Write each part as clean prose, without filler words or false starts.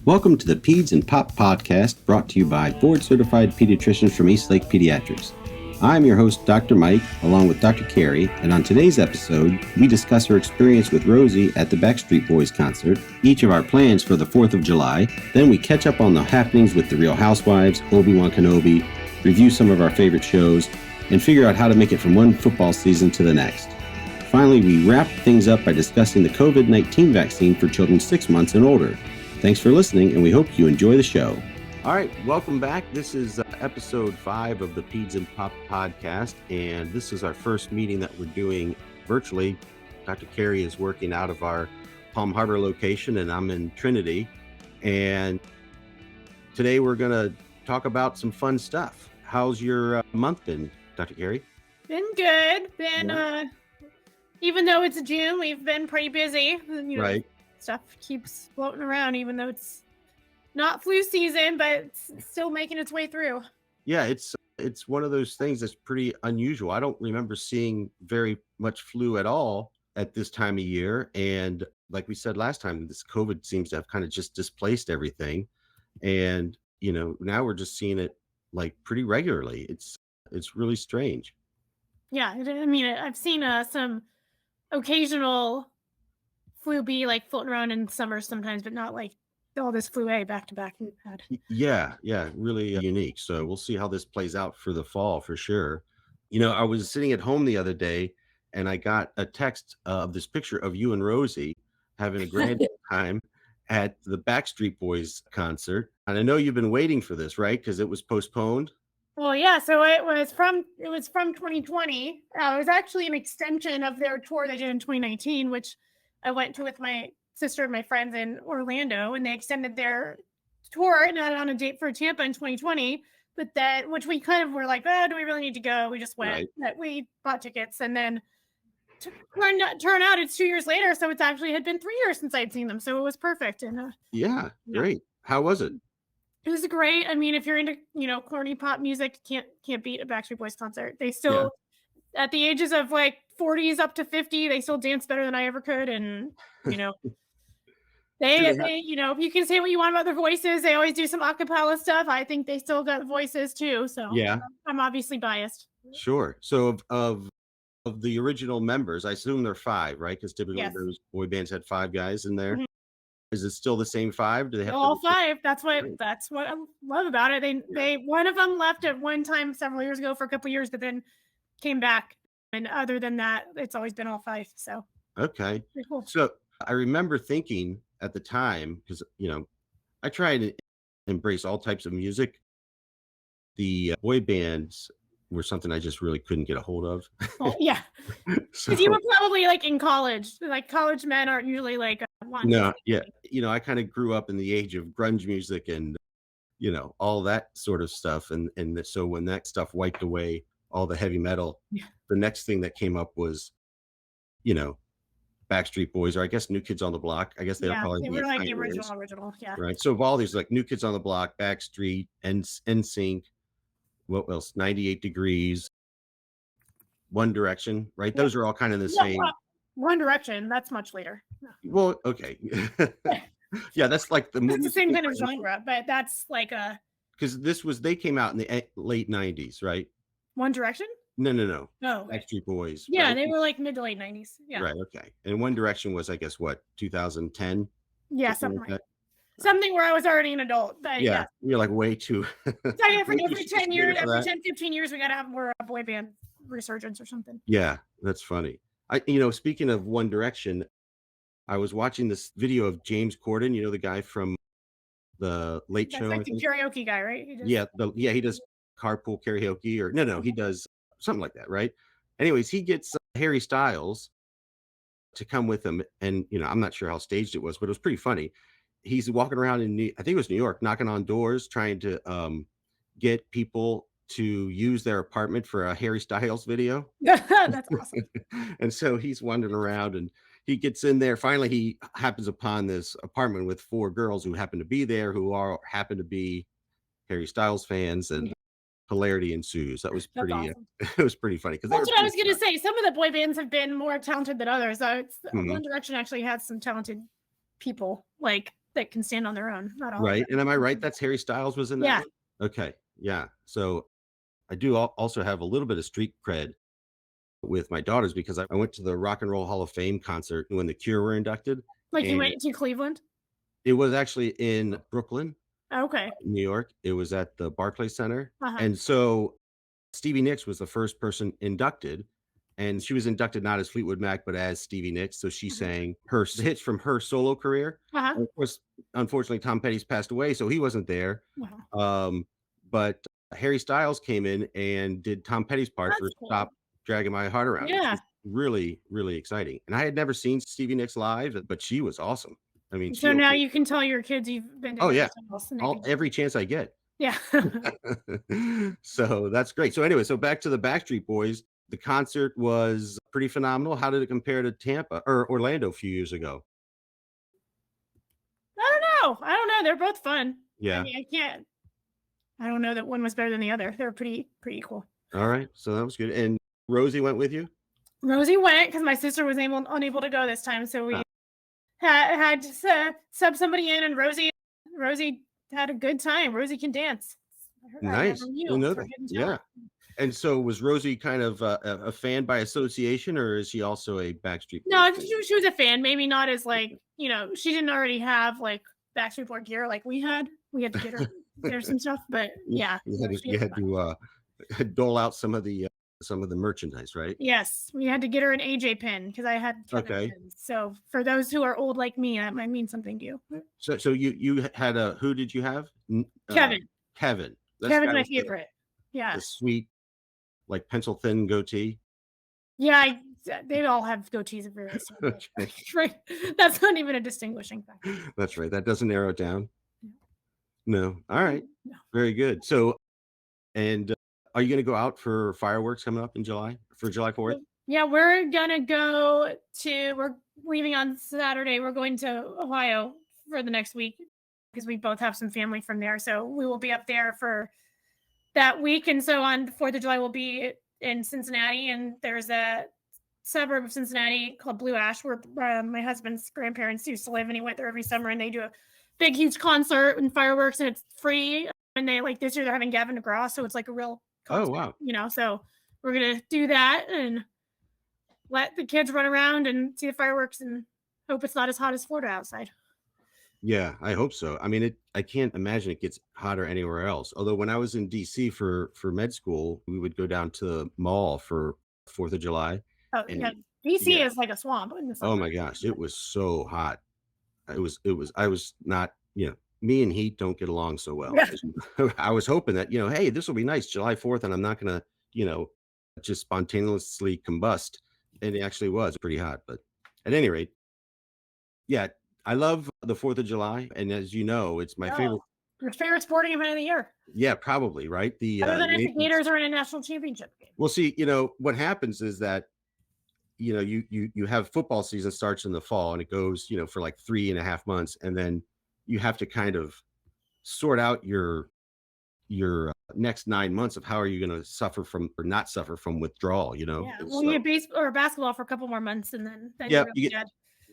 Welcome to the Peds and Pop Podcast, brought to you by board-certified pediatricians from East Lake Pediatrics. I'm your host, Dr. Mike, along with Dr. Cary, and on today's episode, we discuss our experience with Rosie at the Backstreet Boys concert, each of our plans for the 4th of July, then we catch up on the happenings with the Real Housewives, Obi-Wan Kenobi, review some of our favorite shows, and figure out how to make it from one football season to the next. Finally, we wrap things up by discussing the COVID-19 vaccine for children 6 months and older. Thanks for listening, and we hope you enjoy the show. All right, welcome back. This is episode 5 of the Peds and Pop Podcast, and this is our first meeting that we're doing virtually. Dr. Cary is working out of our Palm Harbor location, and I'm in Trinity. And today we're going to talk about some fun stuff. How's your month been, Dr. Cary? Been good. Even though it's June, we've been pretty busy. Right. Stuff keeps floating around, even though it's not flu season, but it's still making its way through. Yeah, it's one of those things that's pretty unusual. I don't remember seeing very much flu at all at this time of year. And like we said last time, this COVID seems to have kind of just displaced everything. And, now we're just seeing it like pretty regularly. It's really strange. Yeah, I've seen some occasional flu B like floating around in summer sometimes, but not like all this flu A back to back we've had. Yeah, really unique. So we'll see how this plays out for the fall for sure. I was sitting at home the other day and I got a text of this picture of you and Rosie having a grand time at the Backstreet Boys concert. And I know you've been waiting for this, right? Because it was postponed. Well, yeah. So it was from 2020. It was actually an extension of their tour they did in 2019, which I went to with my sister and my friends in Orlando, and they extended their tour not on a date for Tampa in 2020, but which we kind of were like, do we really need to go? We just went. Right. We bought tickets, and then turn out it's 2 years later, so it's actually had been 3 years since I'd seen them, so it was perfect. And great. How was it? It was great. I mean, if you're into corny pop music, can't beat a Backstreet Boys concert. They still at the ages of like 40s up to 50, they still dance better than I ever could. And, they you can say what you want about their voices. They always do some acapella stuff. I think they still got voices too. So I'm obviously biased. Sure. So of the original members, I assume they're 5, right? Because typically those boy bands had 5 guys in there. Mm-hmm. Is it still the same 5? Do they have all 5? That's what I love about it. They one of them left at one time several years ago for a couple of years, but then came back. And other than that, it's always been all 5. So okay, pretty cool. So I remember thinking at the time, because I try to embrace all types of music. The boy bands were something I just really couldn't get a hold of. Oh, yeah, because you were probably like in college. Like college men aren't usually like I kind of grew up in the age of grunge music and all that sort of stuff, and so when that stuff wiped away all the heavy metal, the next thing that came up was Backstreet Boys, or I guess New Kids on the Block. I guess they were like the original, right? So of all these, like New Kids on the Block, Backstreet, NSYNC, what else? 98 Degrees, One Direction, right? Those are all kind of the same. One Direction, that's much later. Well, okay. That's like the same kind of genre, but that's like because they came out in the late 90s, right? One Direction? No. Backstreet Boys. Yeah, right? They were like mid to late 90s. Yeah. Right, okay. And One Direction was, I guess, what, 2010? Yeah, something like that. Something where I was already an adult. But you're like way too. Every 10 years, every 10, 15 years, we got to have more boy band resurgence or something. Yeah, that's funny. Speaking of One Direction, I was watching this video of James Corden, the guy from the Late Show. That's like the karaoke guy, right? He does carpool karaoke, or no, he does something like that, right? Anyways, he gets Harry Styles to come with him, and I'm not sure how staged it was, but it was pretty funny. He's walking around I think it was New York, knocking on doors, trying to get people to use their apartment for a Harry Styles video. That's awesome. And so he's wandering around, and he gets in there. Finally, he happens upon this apartment with 4 girls who happen to be there, who happen to be Harry Styles fans, and hilarity ensues. That was pretty. Awesome. It was pretty funny because that's what I was going to say. Some of the boy bands have been more talented than others. One Direction actually had some talented people. Like that can stand on their own. Not all. Right. And am I right? That's Harry Styles was in that Yeah. one? Okay. Yeah. So I do also have a little bit of street cred with my daughters because I went to the Rock and Roll Hall of Fame concert when the Cure were inducted. Like you And went to Cleveland? it was actually in Brooklyn, Okay. New York. It was at the Barclays Center. Uh-huh. And so Stevie Nicks was the first person inducted. And she was inducted not as Fleetwood Mac, but as Stevie Nicks. So she sang her hits from her solo career. Uh-huh. And of course, unfortunately, Tom Petty's passed away, so he wasn't there. But Harry Styles came in and did Tom Petty's part That's for cool. Stop Dragging My Heart Around. Yeah. Which was really, really exciting. And I had never seen Stevie Nicks live, but she was awesome. I mean, So now you can tell your kids you've been to yeah, Styles every chance I get. Yeah. So that's great. So anyway, so back to the Backstreet Boys. The concert was pretty phenomenal. How did it compare to Tampa or Orlando a few years ago? I don't know. They're both fun. Yeah. I mean, I don't know that one was better than the other. They're pretty equal. All right. So that was good. And Rosie went with you? Rosie went because my sister was unable to go this time. So we had to sub somebody in, and Rosie had a good time. Rosie can dance. Nice. Yeah. And so was Rosie kind of a fan by association, or is she also a Backstreet Boy? No, she was a fan. Maybe not as like, she didn't already have like Backstreet Boy gear like we had. We had to get her some stuff, but yeah. You had to dole out some of the merchandise, right? Yes, we had to get her an AJ pin because I had Kevin pins. So for those who are old like me, that might mean something to you. So you had who did you have? Kevin. Kevin. Kevin's my favorite. Yeah. The sweet, like pencil thin goatee. Yeah, they all have goatees of various. Right. That's not even a distinguishing factor. That's right. That doesn't narrow it down. No. All right. No. Very good. So, and are you going to go out for fireworks coming up in July for July 4th? Yeah, we're leaving on Saturday. We're going to Ohio for the next week because we both have some family from there. So we will be up there for that week. And so on the 4th of July, we'll be in Cincinnati, and there's a suburb of Cincinnati called Blue Ash where my husband's grandparents used to live, and he went there every summer, and they do a big, huge concert and fireworks, and it's free. And they this year they're having Gavin DeGraw, so it's like a real concert, wow. So we're going to do that and let the kids run around and see the fireworks and hope it's not as hot as Florida outside. Yeah, I hope so. I mean, I can't imagine it gets hotter anywhere else. Although when I was in DC for med school, we would go down to the mall for 4th of July. Oh, yeah. DC is like a swamp in the summer. Oh my gosh, it was so hot. I was not, me and heat don't get along so well. Yeah. I was hoping that, hey, this will be nice, July 4th, and I'm not going to, just spontaneously combust. And it actually was pretty hot. But at any rate, yeah, I love the 4th of July. And as you know, it's my favorite. Your favorite sporting event of the year. Yeah, probably, right? Other than if the Gators are in a national championship game. Well, see, what happens is that, you have football season starts in the fall, and it goes, for like 3.5 months. And then you have to kind of sort out your next 9 months of how are you going to suffer from or not suffer from withdrawal, Yeah. Well, you have baseball or basketball for a couple more months, and then yeah,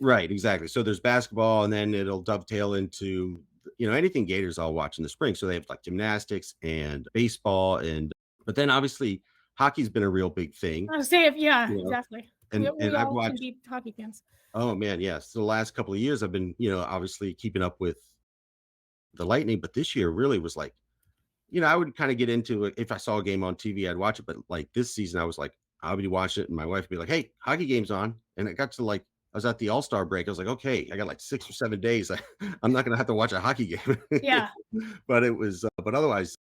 right, exactly. So there's basketball, and then it'll dovetail into anything Gators I'll watch in the spring. So they have like gymnastics and baseball, but then obviously hockey's been a real big thing. I was saying, exactly. And I've watched hockey fans. Oh man, yes. So the last couple of years I've been, obviously keeping up with the Lightning, but this year really was like, I would kind of get into it. If I saw a game on TV, I'd watch it. But like this season, I was like, I'll be watching it, and my wife would be like, "Hey, hockey game's on." And it got to I was at the All-Star break. I was like, "Okay, I got like 6 or 7 days. I'm not gonna have to watch a hockey game." Yeah. But it was, but otherwise,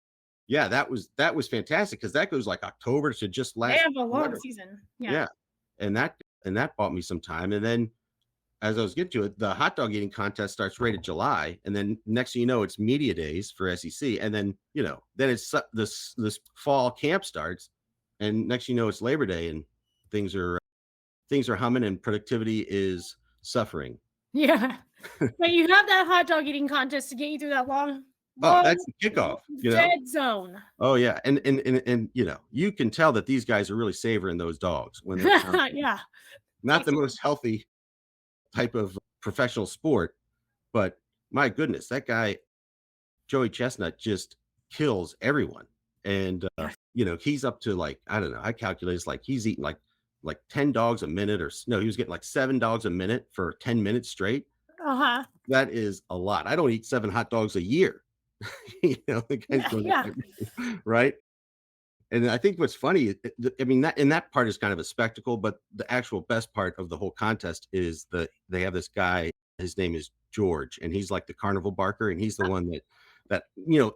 yeah, that was fantastic because that goes like October to just last. They have a long season. Yeah, and that bought me some time. And then as I was getting to it, the hot dog eating contest starts right in July, and then next thing you know, it's media days for SEC, and then then it's this fall camp starts, and next thing you know, it's Labor Day, and things are humming, and productivity is suffering. Yeah, but you have that hot dog eating contest to get you through that long. Oh, that's the kickoff. Dead zone. Oh yeah, and you can tell that these guys are really savoring those dogs when they're yeah, not the most healthy type of professional sport, but my goodness, that guy, Joey Chestnut, just kills everyone. And, he's up to like, I don't know, I calculate it's like he's eating like 10 dogs a minute no, he was getting like 7 dogs a minute for 10 minutes straight. Uh-huh. That is a lot. I don't eat 7 hot dogs a year. The guy's doing Yeah. right? And I think what's funny, I mean, that part is kind of a spectacle, but the actual best part of the whole contest is they have this guy, his name is George, and he's like the carnival barker, and he's the one that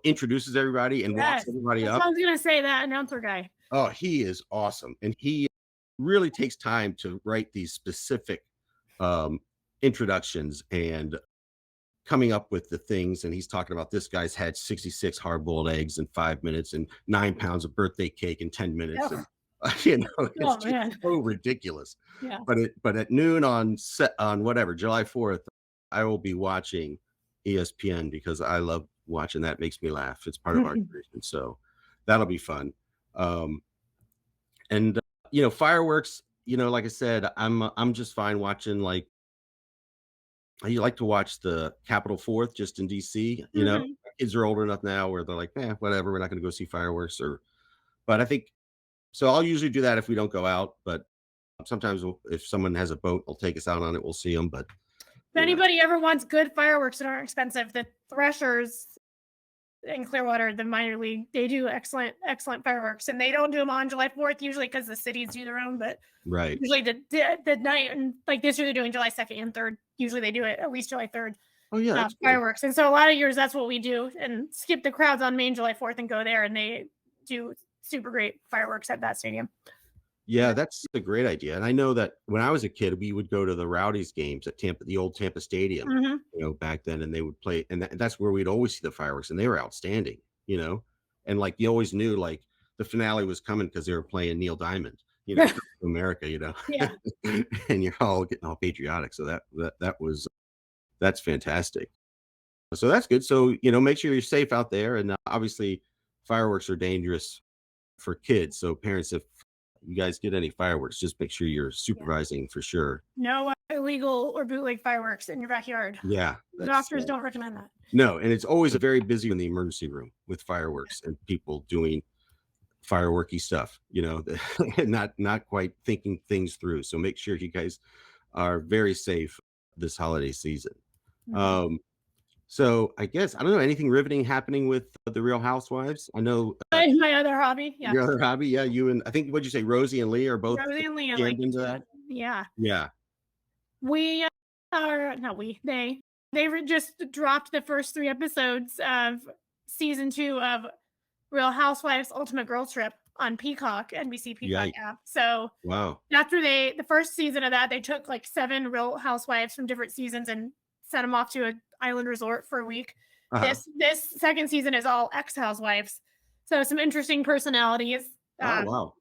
introduces everybody and walks everybody up. I was gonna say, that announcer guy. Oh, he is awesome. And he really takes time to write these specific introductions and coming up with the things. And he's talking about this guy's had 66 hard-boiled eggs in 5 minutes and 9 pounds of birthday cake in 10 minutes. Yeah. And, it's just so ridiculous. Yeah. But at noon on whatever, July 4th, I will be watching ESPN because I love watching that. It makes me laugh. It's part of our tradition. So that'll be fun. And fireworks, like I said, I'm just fine watching, like, I like to watch the Capitol 4th just in DC. Kids are old enough now where they're like, whatever, we're not going to go see fireworks. But I think, so I'll usually do that if we don't go out. But sometimes if someone has a boat, they'll take us out on it. We'll see them. But if anybody ever wants good fireworks that aren't expensive, the Threshers in Clearwater, the minor league, they do excellent fireworks, and they don't do them on July 4th usually because the cities do their own, but right, usually the night, and like this year they're doing July 2nd and 3rd. Usually they do it at least July 3rd. Oh yeah, fireworks. And so a lot of years that's what we do, and skip the crowds on Main July 4th and go there, and they do super great fireworks at that stadium. Yeah, that's a great idea. And I know that when I was a kid, we would go to the Rowdies games at the old Tampa Stadium, back then, and they would play, and that's where we'd always see the fireworks, and they were outstanding, and like you always knew like the finale was coming because they were playing Neil Diamond, America, Yeah. and you're all getting all patriotic. So that's fantastic. So that's good. So, make sure you're safe out there. And obviously fireworks are dangerous for kids. So parents, if you guys get any fireworks, just make sure you're supervising for sure. No illegal or bootleg fireworks in your backyard. Yeah. Doctors don't recommend that. No. And it's always very busy in the emergency room with fireworks and people doing fireworky stuff, and not quite thinking things through. So make sure you guys are very safe this holiday season. So I guess, I don't know, anything riveting happening with the Real Housewives? I know my other hobby. Yeah. Your other hobby. Yeah. You and I think, what'd you say? Rosie and Lee are both into that. Yeah. Yeah. We are not they just dropped the first 3 episodes of season 2 of Real Housewives Ultimate Girls Trip on Peacock, NBC Peacock app. So wow. After the first season of that, they took like 7 Real Housewives from different seasons and sent them off to an island resort for a week. This second season is all ex-housewives. So some interesting personalities. Wow.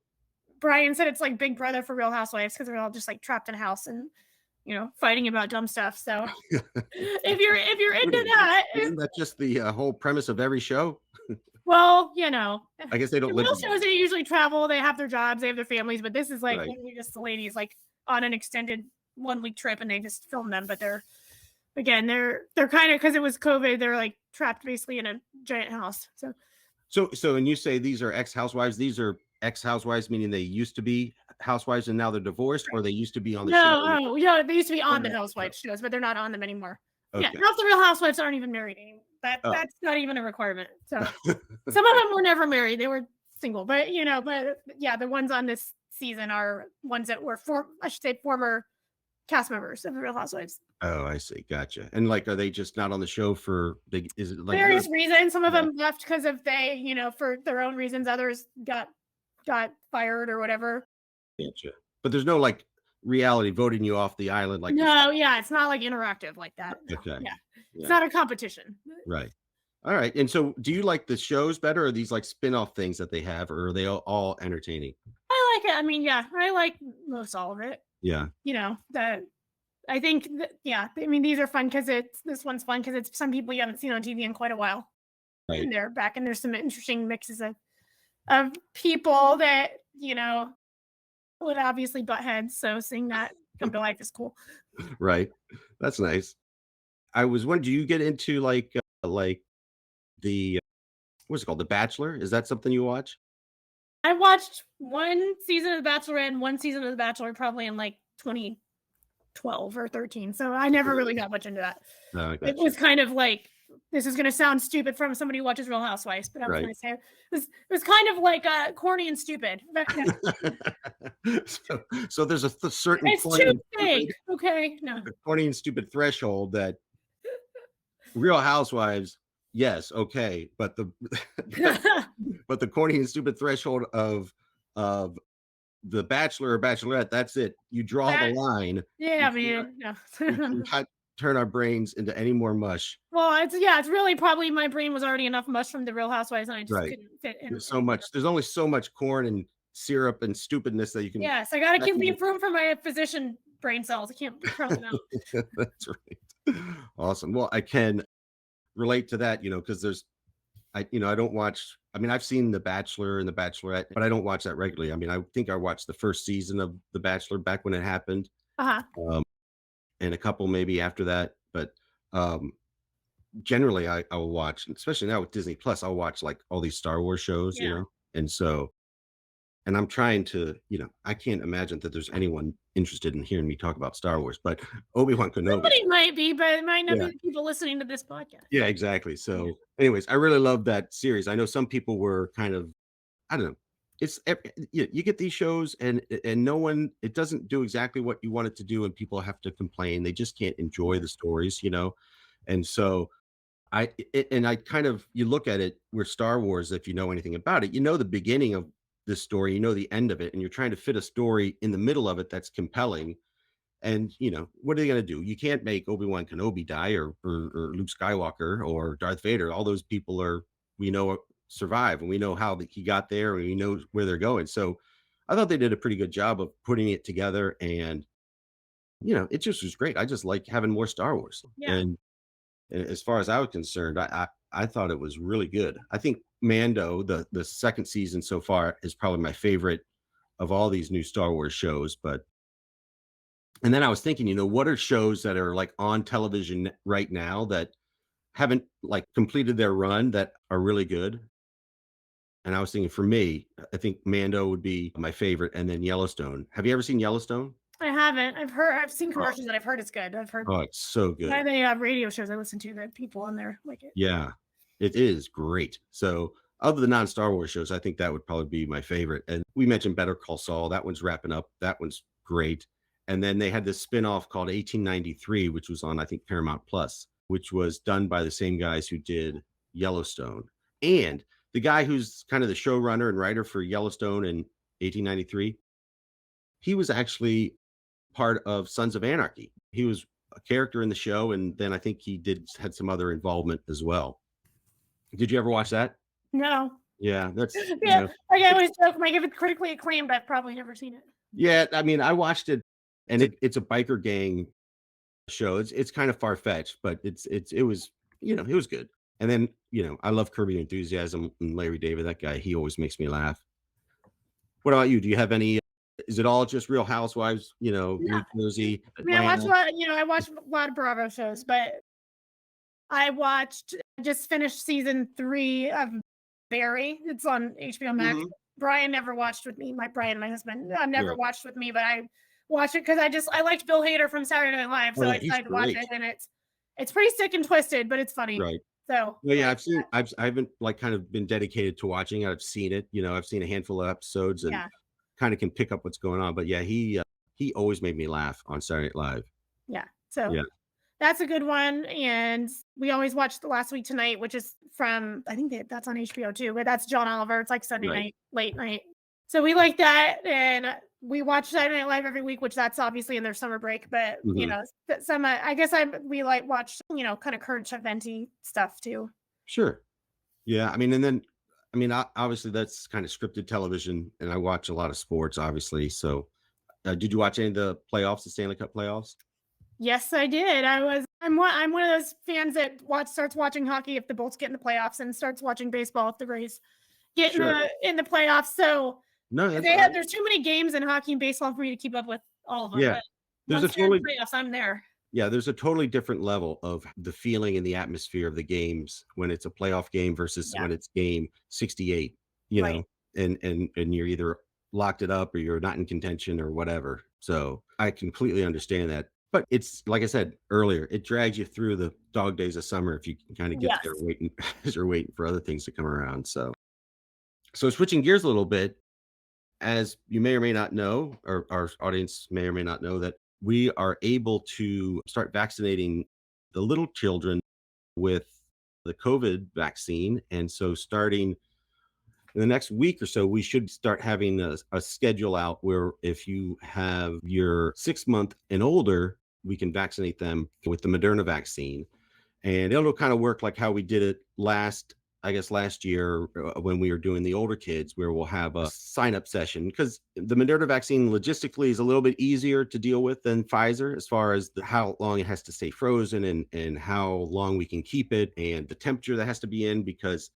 Brian said it's like Big Brother for Real Housewives because they're all just like trapped in a house and fighting about dumb stuff. So if you're into that, isn't that just the whole premise of every show? Well, I guess they don't live. Real shows, they usually travel, they have their jobs, they have their families, but this is like just the ladies like on an extended 1-week trip, and they just film them. But they're kind of, because it was COVID, they're like trapped basically in a giant house. So and you say these are ex-housewives. These are ex-housewives, meaning they used to be housewives and now they're divorced, or they used to be on the show? No, they used to be on the Housewives shows, but they're not on them anymore. Okay. Yeah, half the Real Housewives aren't even married anymore. That's not even a requirement. So some of them were never married; they were single. But the ones on this season are ones that were former cast members of the Real Housewives. Oh, I see. Gotcha. And like, are they just not on the show for is it like various reasons? Some of them left because of for their own reasons. Others got fired or whatever. Gotcha. But there's no like reality voting you off the island, like it's not like interactive like that. Okay. Yeah. It's not a competition. Right. All right. And so do you like the shows better, or these like spin-off things that they have, or are they all entertaining? I like it. I mean, I like most all of it. Yeah. I think these are fun because this one's fun because it's some people you haven't seen on TV in quite a while. Right. And they're back, and there's some interesting mixes of people that, would obviously butt heads. So seeing that come to life is cool. Right. That's nice. I was wondering, do you get into like the what's it called, The Bachelor? Is that something you watch? I watched one season of The Bachelorette and one season of The Bachelor probably in like 2012 or 13. So I never really got much into that. No, I It got you. was kind of like, this is going to sound stupid from somebody who watches Real Housewives, but I was Right. going to say it was kind of like corny and stupid. So there's a certain It's too big. Okay, no. corny and stupid threshold that Real Housewives, yes, okay, but the but the corny and stupid threshold of the Bachelor or Bachelorette, that's it. You draw the line. Yeah, man. No. We cannot turn our brains into any more mush. Well, it's really probably my brain was already enough mush from the Real Housewives, and I just couldn't fit in. There's so much. There's only so much corn and syrup and stupidness that you can. Yes, I gotta leave room for my physician brain cells. I can't throw them out. That's right. Awesome. Well, I can relate to that, because I don't watch. I mean, I've seen The Bachelor and The Bachelorette, but I don't watch that regularly. I mean, I think I watched the first season of The Bachelor back when it happened, and a couple maybe after that. But generally, I will watch, especially now with Disney Plus. I'll watch like all these Star Wars shows, and so. And I'm trying to, I can't imagine that there's anyone interested in hearing me talk about Star Wars, but Obi-Wan Kenobi. Somebody might be, but it might not be the people listening to this podcast. Yeah, exactly. So anyways, I really love that series. I know some people were kind of, I don't know. It's you get these shows and no one, it doesn't do exactly what you want it to do, and people have to complain. They just can't enjoy the stories, And so I kind of, you look at it where Star Wars, if you know anything about it, the beginning of this story, the end of it, and you're trying to fit a story in the middle of it that's compelling. And what are they going to do? You can't make Obi-Wan Kenobi die or Luke Skywalker or Darth Vader. All those people we know survive, and we know how he got there, and we know where they're going. So I thought they did a pretty good job of putting it together, and it just was great. I just like having more Star Wars. And as far as I was concerned, I thought it was really good. I think Mando, the second season so far, is probably my favorite of all these new Star Wars shows. And then I was thinking, what are shows that are like on television right now that haven't like completed their run that are really good? And I was thinking, for me, I think Mando would be my favorite, and then Yellowstone. Have you ever seen Yellowstone? I haven't. I've seen commercials that I've heard it's good. I've heard. Oh, it's so good. They have radio shows I listen to that people on there like it. Yeah, it is great. So of the non-Star Wars shows, I think that would probably be my favorite. And we mentioned Better Call Saul. That one's wrapping up. That one's great. And then they had this spin-off called 1893, which was on, I think, Paramount Plus, which was done by the same guys who did Yellowstone. And the guy who's kind of the showrunner and writer for Yellowstone in 1893, he was actually part of Sons of Anarchy. He was a character in the show, and then I think he had some other involvement as well. Did you ever watch that? No. Yeah, that's like I always joke, I give it critically acclaimed. I've probably never seen it. Yeah, I mean, I watched it, and it's a biker gang show. It's kind of far-fetched, but it was it was good. And then I love Curb Your Enthusiasm and Larry David. That guy, he always makes me laugh. What about you? Do you have any? Is it all just Real Housewives? New Jersey, Atlanta? I watch a lot. I watch a lot of Bravo shows, but I just finished season 3 of Barry. It's on HBO Max. Mm-hmm. Brian never watched with me. Brian, my husband, never watched with me, but I watched it because I liked Bill Hader from Saturday Night Live, so I decided to watch it, and it's pretty sick and twisted, but it's funny. Right. So yeah, I haven't like kind of been dedicated to watching. I've seen it. I've seen a handful of episodes and kind of can pick up what's going on. But yeah, he always made me laugh on Saturday Night Live. Yeah. So that's a good one. And we always watch The Last Week Tonight, which is from, I think that's on HBO too, but that's John Oliver. It's like Sunday night, late night. So we like that. And we watch Saturday Night Live every week, which that's obviously in their summer break. But, some, I guess we like watch, kind of current event-y stuff too. Sure. Yeah. I mean, obviously that's kind of scripted television, and I watch a lot of sports, obviously. So did you watch any of the playoffs, the Stanley Cup playoffs? Yes, I did. I'm one of those fans that starts watching hockey if the Bolts get in the playoffs, and starts watching baseball if the Rays get in the playoffs. So there's too many games in hockey and baseball for me to keep up with all of them. Yeah, there's a totally playoffs. I'm there. Yeah, there's a totally different level of the feeling and the atmosphere of the games when it's a playoff game versus Yeah. when it's game 68, you Right. know, and you're either locked it up or you're not in contention or whatever. So I completely understand that. But it's like I said earlier, it drags you through the dog days of summer if you can kind of get there Yes. waiting as you're waiting for other things to come around. So switching gears a little bit, as you may or may not know, or our audience may or may not know, that we are able to start vaccinating the little children with the COVID vaccine. And so, starting in the next week or so, we should start having a schedule out where if you have your 6 month and older, we can vaccinate them with the Moderna vaccine, and it'll kind of work like how we did it last year when we were doing the older kids, where we'll have a sign up session, because the Moderna vaccine logistically is a little bit easier to deal with than Pfizer as far as how long it has to stay frozen and how long we can keep it and the temperature that has to be in, because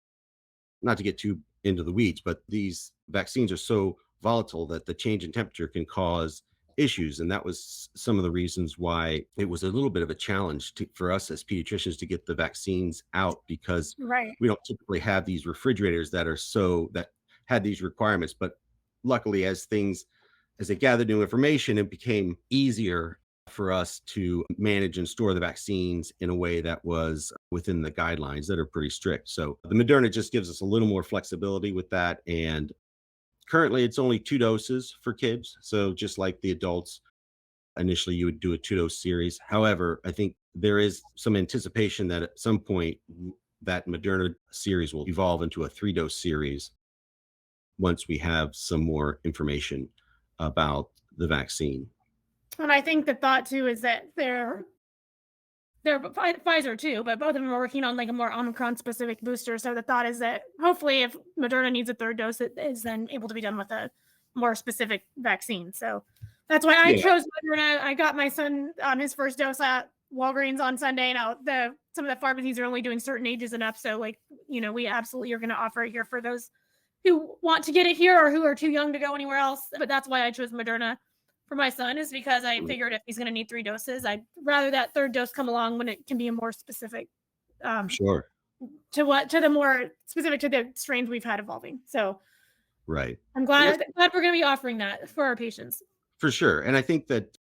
not to get too into the weeds, but these vaccines are so volatile that the change in temperature can cause issues. And that was some of the reasons why it was a little bit of a challenge for us as pediatricians to get the vaccines out, because Right. we don't typically have these refrigerators that had these requirements. But luckily, as they gathered new information, it became easier for us to manage and store the vaccines in a way that was within the guidelines that are pretty strict. So the Moderna just gives us a little more flexibility with that. And currently it's only 2 doses for kids. So just like the adults, initially you would do a 2-dose series. However, I think there is some anticipation that at some point that Moderna series will evolve into a 3-dose series once we have some more information about the vaccine. And I think the thought too is that they're Pfizer too, but both of them are working on like a more Omicron specific booster. So the thought is that hopefully, if Moderna needs a third dose, it is then able to be done with a more specific vaccine. So that's why I Yeah, chose Moderna. I got my son on his first dose at Walgreens on Sunday. Now some of the pharmacies are only doing certain ages and up. So we absolutely are going to offer it here for those who want to get it here or who are too young to go anywhere else. But that's why I chose Moderna for my son, is because I figured if he's going to need 3 doses, I'd rather that third dose come along when it can be a more specific sure. to the more specific to the strains we've had evolving. So Right. I'm And that's glad we're going to be offering that for our patients. for sure. And I think that,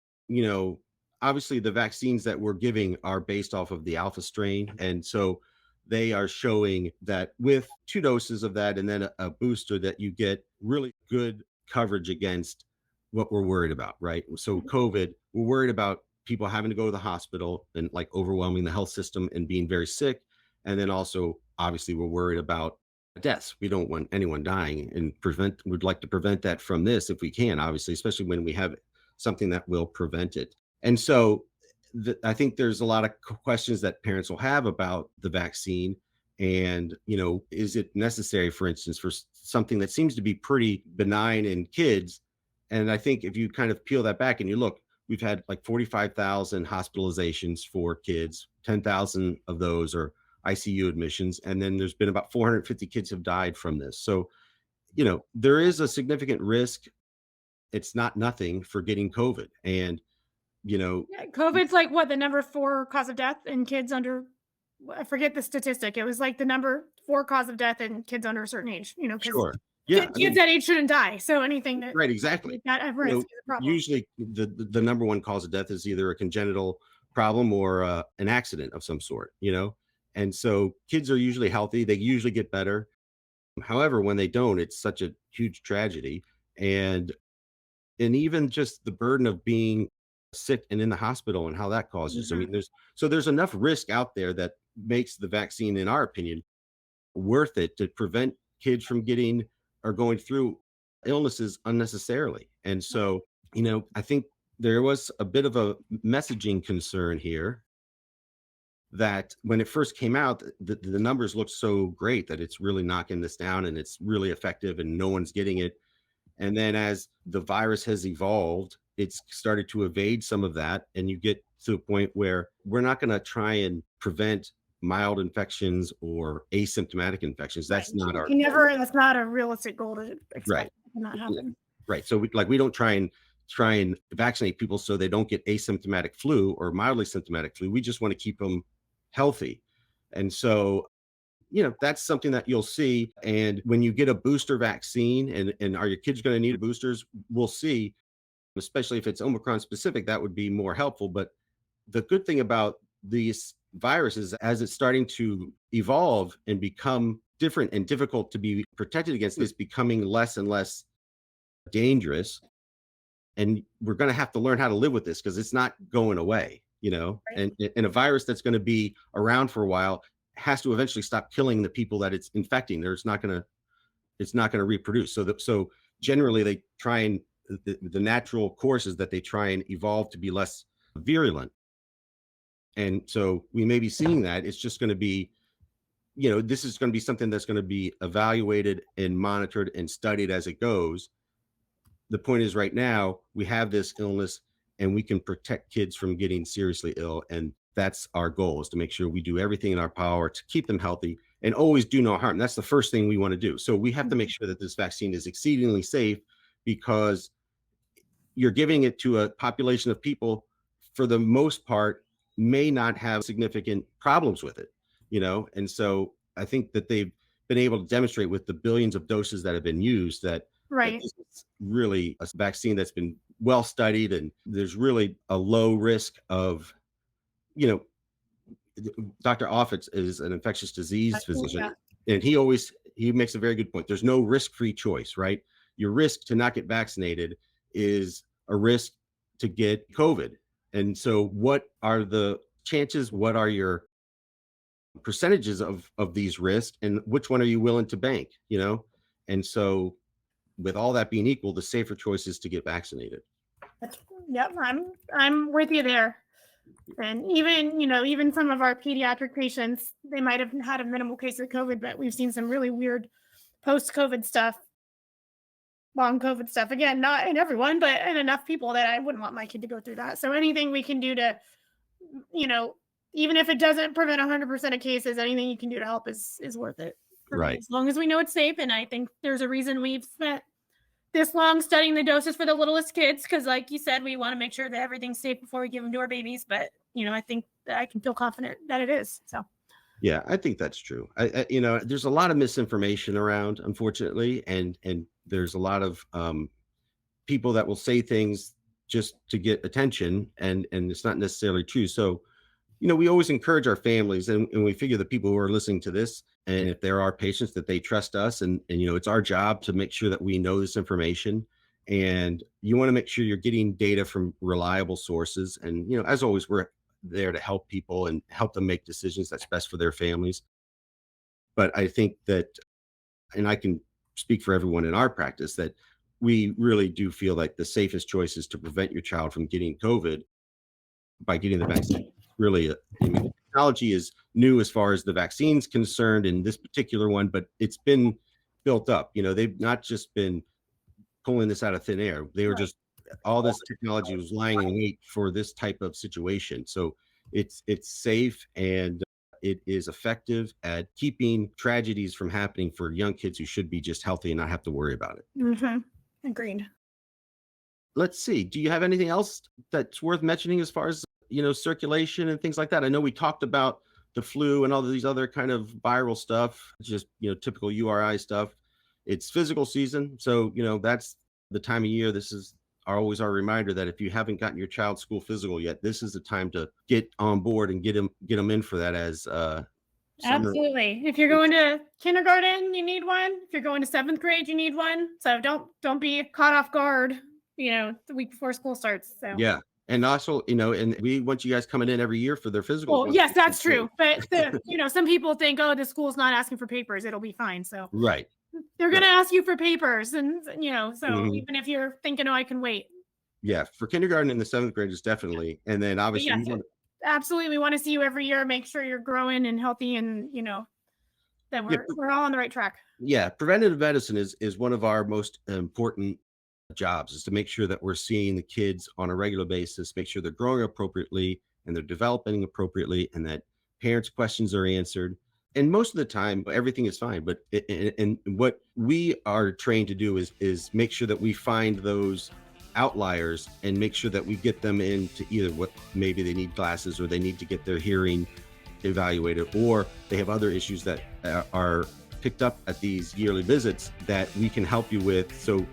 obviously the vaccines that we're giving are based off of the alpha strain. And so they are showing that with 2 doses of that and then a booster, that you get really good coverage against what we're worried about, right? So COVID, we're worried about people having to go to the hospital and like overwhelming the health system and being very sick. And then also, obviously, we're worried about deaths. We don't want anyone dying, and would like to prevent that from this if we can, obviously, especially when we have something that will prevent it. And so I think there's a lot of questions that parents will have about the vaccine. And, is it necessary, for instance, for something that seems to be pretty benign in kids? And I think if you kind of peel that back and you look, we've had like 45,000 hospitalizations for kids, 10,000 of those are ICU admissions. And then there's been about 450 kids have died from this. So, there is a significant risk. It's not nothing for getting COVID. And, Yeah, COVID's like what, the number 4 cause of death in kids under, I forget the statistic. It was like the number 4 cause of death in kids under a certain age, because sure. Yeah. I kids mean, that age shouldn't die. So anything that right. Exactly. that at risk is a problem. Usually the number one cause of death is either a congenital problem or an accident of some sort. And so kids are usually healthy. They usually get better. However, when they don't, it's such a huge tragedy. And even just the burden of being sick and in the hospital and how that causes. I Mhm. mean, there's enough risk out there that makes the vaccine, in our opinion, worth it to prevent kids from getting or going through illnesses unnecessarily. And so, I think there was a bit of a messaging concern here, that when it first came out, the numbers looked so great that it's really knocking this down and it's really effective and no one's getting it. And then as the virus has evolved, it's started to evade some of that. And you get to a point where we're not going to try and prevent mild infections or asymptomatic infections. Right. That's not our You never, that's not a realistic goal to expect. right. It cannot happen. Right. So we don't try and try and vaccinate people so they don't get asymptomatic flu or mildly symptomatic flu. We just want to keep them healthy. And so, that's something that you'll see. And when you get a booster vaccine and are your kids going to need boosters, we'll see, especially if it's Omicron specific, that would be more helpful. But the good thing about these viruses, as it's starting to evolve and become different and difficult to be protected against, is becoming less and less dangerous. And we're going to have to learn how to live with this because it's not going away, Right. and a virus that's going to be around for a while has to eventually stop killing the people that it's infecting. It's not going to reproduce. So generally they try and the natural course is that they try and evolve to be less virulent. And so we may be seeing that. It's just going to be, this is going to be something that's going to be evaluated and monitored and studied as it goes. The point is, right now we have this illness and we can protect kids from getting seriously ill. And that's our goal, is to make sure we do everything in our power to keep them healthy and always do no harm. That's the first thing we want to do. So we have to make sure that this vaccine is exceedingly safe, because you're giving it to a population of people, for the most part, may not have significant problems with it, And so I think that they've been able to demonstrate with the billions of doses that have been used that Right. this is really a vaccine that's been well studied, and there's really a low risk of, Dr. Offitz is an infectious disease physician, Yeah. and he makes a very good point. There's no risk-free choice, right? Your risk to not get vaccinated is a risk to get COVID. And so what are the chances? What are your percentages of these risks, and which one are you willing to bank, And so with all that being equal, the safer choice is to get vaccinated. Yep, I'm with you there. And even some of our pediatric patients, they might have had a minimal case of COVID, but we've seen some really weird post-COVID stuff, long COVID stuff. Again, not in everyone, but in enough people that I wouldn't want my kid to go through that. So anything we can do to, even if it doesn't prevent 100% of cases, anything you can do to help is worth it. Right. As long as we know it's safe. And I think there's a reason we've spent this long studying the doses for the littlest kids, because like you said, we want to make sure that everything's safe before we give them to our babies. But I think that I can feel confident that it is. So yeah, I think that's true. I there's a lot of misinformation around, unfortunately, and there's a lot of people that will say things just to get attention, and it's not necessarily true. So we always encourage our families, and we figure the people who are listening to this, and if there are patients, that they trust us, and it's our job to make sure that we know this information. And you want to make sure you're getting data from reliable sources. And as always, we're there to help people and help them make decisions that's best for their families. But I think that, and I can speak for everyone in our practice, that we really do feel like the safest choice is to prevent your child from getting COVID by getting the vaccine. Really, the technology is new as far as the vaccine's concerned in this particular one, but it's been built up. They've not just been pulling this out of thin air. They were just, all this technology was lying in wait for this type of situation. So it's safe, and it is effective at keeping tragedies from happening for young kids who should be just healthy and not have to worry about it. Mm-hmm. Agreed. Let's see. Do you have anything else that's worth mentioning as far as, circulation and things like that? I know we talked about the flu and all of these other kind of viral stuff, just, typical URI stuff. It's physical season. So, that's the time of year. This is always our reminder that if you haven't gotten your child's school physical yet, this is the time to get on board and get them in for that, as Absolutely. If you're going to kindergarten, you need one. If you're going to 7th grade, you need one. So don't be caught off guard, the week before school starts. So yeah. And also, and we want you guys coming in every year for their physicals. Well, yes, that's true. But some people think, oh, the school's not asking for papers, it'll be fine. So right. They're going to ask you for papers, and so Mhm. even if you're thinking, oh, I can wait. Yeah, for kindergarten and the 7th graders, definitely. And then obviously Yes, absolutely, we want to see you every year. Make sure you're growing and healthy, and that we're all on the right track. Yeah, preventative medicine is one of our most important jobs, is to make sure that we're seeing the kids on a regular basis, make sure they're growing appropriately and they're developing appropriately, and that parents' questions are answered. And most of the time, everything is fine. But and what we are trained to do is make sure that we find those outliers and make sure that we get them into either what maybe they need glasses or they need to get their hearing evaluated, or they have other issues that are picked up at these yearly visits that we can help you with, so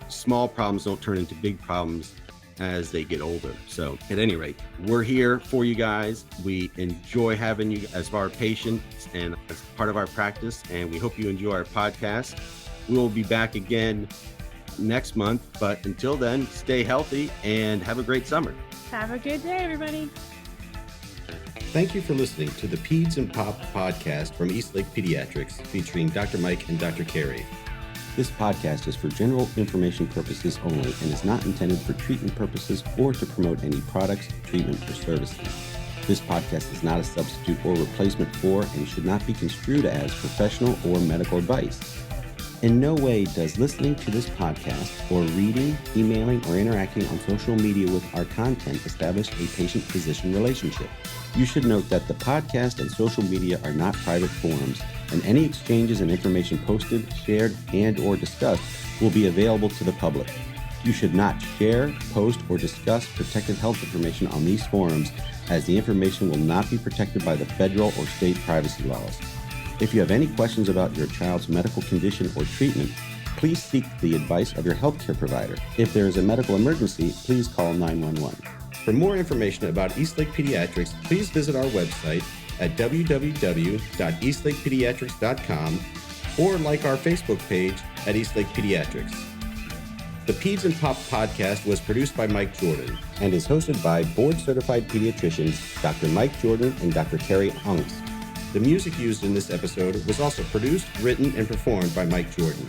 small problems don't turn into big problems as they get older. So at any rate, we're here for you guys. We enjoy having you as our patients and as part of our practice, and we hope you enjoy our podcast. We will be back again next month, but until then, stay healthy and have a great summer. Have a good day, everybody. Thank you for listening to the Peds and Pop Podcast from East Lake Pediatrics, featuring Dr. Mike and Dr. Cary. This podcast is for general information purposes only and is not intended for treatment purposes or to promote any products, treatment, or services. This podcast is not a substitute or replacement for and should not be construed as professional or medical advice. In no way does listening to this podcast or reading, emailing, or interacting on social media with our content establish a patient-physician relationship. You should note that the podcast and social media are not private forums, and any exchanges and information posted, shared, and/or discussed will be available to the public. You should not share, post, or discuss protected health information on these forums, as the information will not be protected by the federal or state privacy laws. If you have any questions about your child's medical condition or treatment, please seek the advice of your healthcare provider. If there is a medical emergency, please call 911. For more information about East Lake Pediatrics, please visit our website at www.eastlakepediatrics.com or like our Facebook page at East Lake Pediatrics. The Peds and Pop Podcast was produced by Mike Jordan and is hosted by board-certified pediatricians Dr. Mike Jordan and Dr. Cary Unks. The music used in this episode was also produced, written, and performed by Mike Jordan.